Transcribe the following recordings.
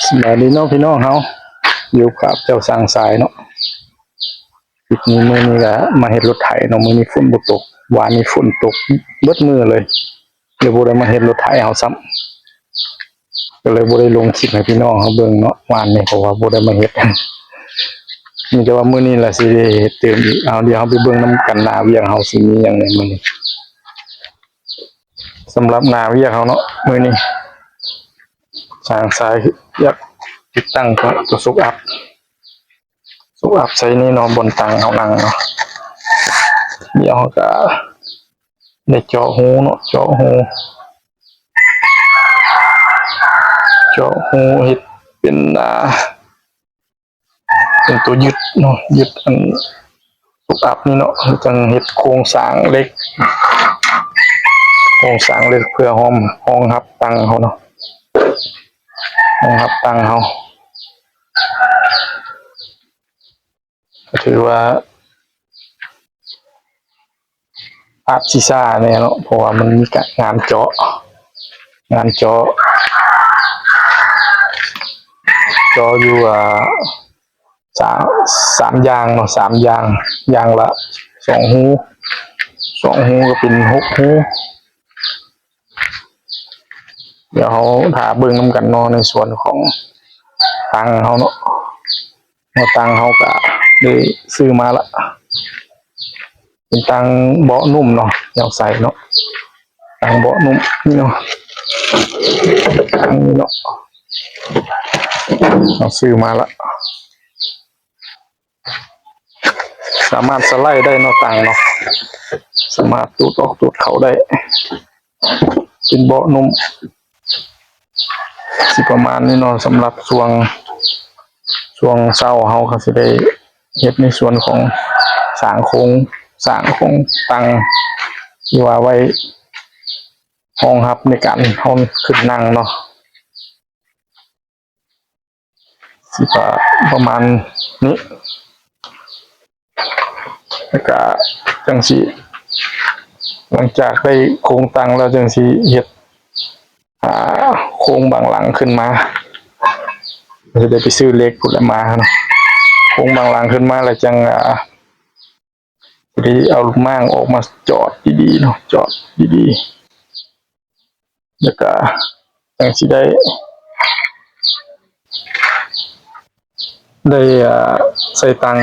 สบายดีเนาะพี่น้องเฮาอยู่กับเจ้าสร้างสายเนาะอีกนี้มื้อนี้ก็มาเฮ็ดรถไถเนาะมื้อนี้ฝนบ่ตกวานนี้ฝนตกเบิดมื้อเลยเลยบ่ได้มาเฮ็ดรถไถเฮาซ้ำก็เลยบ่ได้ลงคลิปให้พี่น้องเฮาเบิ่งเนาะวานนี้เพราะว่าบ่ได้มาเฮ็ดมีแต่ว่ามื้อนี้ล่ะสิได้เฮ็ดเติมอีกเอาเดี๋ยวเฮาไปเบิ่งนำกันหน้าเวียงเฮาสิมีหยังในมื้อนี้สำหรับหน้าเวียงเฮาเนาะมื้อนี้สร้างสายอยากติดตั้งตัวสุกอัพใส่นี่เนาะบนตังเอานั่งเนาะเดี๋ยวเขาก็ได้เจาะหูเนาะเจาะหูเฮ็ดเป็นตัวยึดเนาะยึดอันสุกอัพนี่เนาะจังเฮ็ดโครงสร้างเล็กเพื่อห้องรับตังเขาเนาะห้องรับตังเขาถือว่าอาชิซ่าเนี่ยเนาะเพราะว่ามันมีงานเจาะอยู่สามยางเนาะยางละ2 หูก็เป็น6 หูเดี๋ยวเขาถ่าเบิ่งนำกันเนาะในส่วนของตังเขาเนาะตังเขาก็ได้ซื้อมาละเป็นตังเบาะนุ่มเนาะอยากใส่เนาะตังเบาะนุ่มนี่เนาะตังนี่เนาะเราซื้อมาละสามารถสไลด์ได้เนาะตังเนาะสามารถตูดออกตูดเข้าได้เป็นเบาะนุ่มสิประมาณนี้เนาะสำหรับช่วงเช้าเฮาก็สิได้เฮ็ดในส่วนของสร้างโครงตังที่ว่าไว้ห้องรับในการห้องขึ้นนั่งเนาะสิประมาณนี้แล้วก็จังสิหลังจากได้โครงตังแล้วจังสิเฮ็ดโครงบางหลังขึ้นมาจะได้ไปซื้อเหล็กพุ่นละมาเนาะโครงบางหลังขึ้นมาแล้วจังได้เอาลูกม่างออกมาจอดดีๆเนาะจอดดีๆแล้วก็จังสิได้ใส่ตัง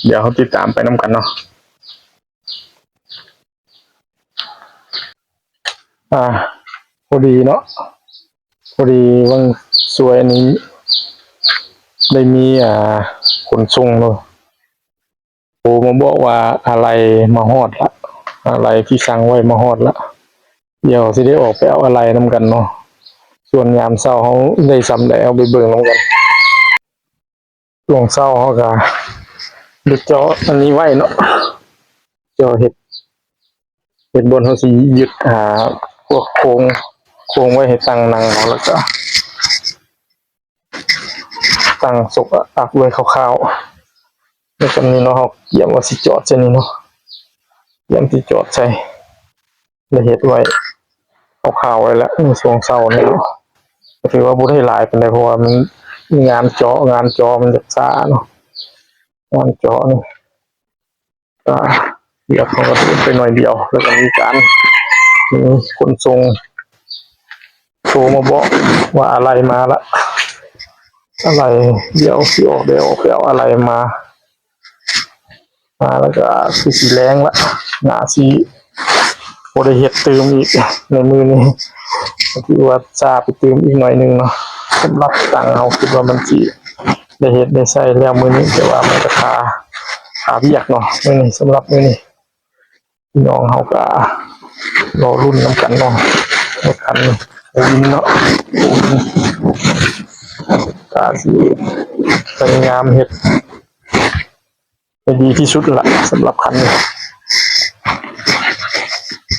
เดี๋ยวเขาติดตามไปน้ำกันเนาะพอดีเนาะพอดีว่างสวยนี้ได้มีขนส่งเนาะโอ้มาบอกว่าอะไรมาฮอดละอะไรที่สั่งไว้มาฮอดละเดี๋ยวสิได้ออกไปเอาอะไรนำกันเนาะส่วนยามเช้าเขาได้สำได้เอาไปเบิ่งนำกันช่วงเช้าเขาก็ได้เจาะอันนี้ไว้เนาะเจาะเฮ็ดบนเขาสิยึดพวกโครงไว้ให้ตั้งนั่งเอาแล้วก็ตั้งศกอักไว้คร่าวๆแล้วก็นี้เนาะเขาเกี่ยมว่าสิจอดเช่นนี้เนาะเกี่ยมที่จอดใส่ได้เฮ็ดไว้คร่าวๆไว้แล้วในช่วงเช้านี่เนาะก็ถือว่าบ่ได้หลายปานใดเพราะว่ามันงานเจาะมันจะช้าเนาะงานเจาะนี่เดี๋ยวเขาก็ไปหน่อยเดียวแล้วก็มีการขนส่งโทรมาบอกว่าอะไรมาละอะไรเดี๋ยวสิออกไปเอาอะไรมาแล้วก็สีแรงละหน้าสีโอได้เฮ็ดเติมอีกในมือนี้ที่ว่าซาไปเติมอีกหน่อยนึงเนาะสำหรับตังเราคิดว่ามันสิได้เฮ็ดได้ใช้แล้วมือนี้แต่ว่ามันก็ขาเบียกเนาะมื้อนี้สำหรับมื้อนี้พี่น้องเฮาก็รอรุ่นน้ำกันเนาะรถคันวินเนาะก็สิพยายามเฮ็ดให้ดีที่สุดละสำหรับคันนี้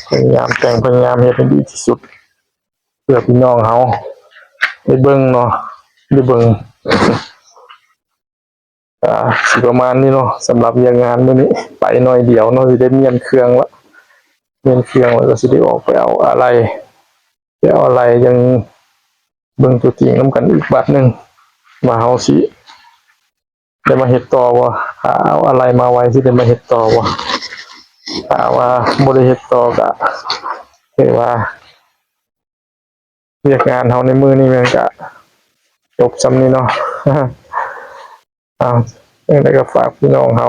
พยายามเฮ็ดให้ดีที่สุดเพื่อพี่น้องเฮาได้เบิ่งเนาะได้เบิ่งสิประมาณนี้เนาะสำหรับงานมื้อนี้ไปหน่อยเดียวเนาะสิได้เมียนเครื่องแล้วก็สิได้ออกไปเอาอะไรยัง เบิ่งตัวจริงนํกันอีกบัดหนึงว่าเฮาสิได้มาเฮ็ดต่อบ่ถ้าเอาอะไรมาไว้สิได้มาเฮ็ดต่อบ่ถ้าว่าบ่ได้เฮ็ดต่อก็คือว่าเวียกงานเฮาในมื้อนี้มันก็จบส่ำนี้เนาะ อ้าวจั่งใดก็ฝากพี่น้องเฮา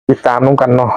ติดตามนํกันเนาะ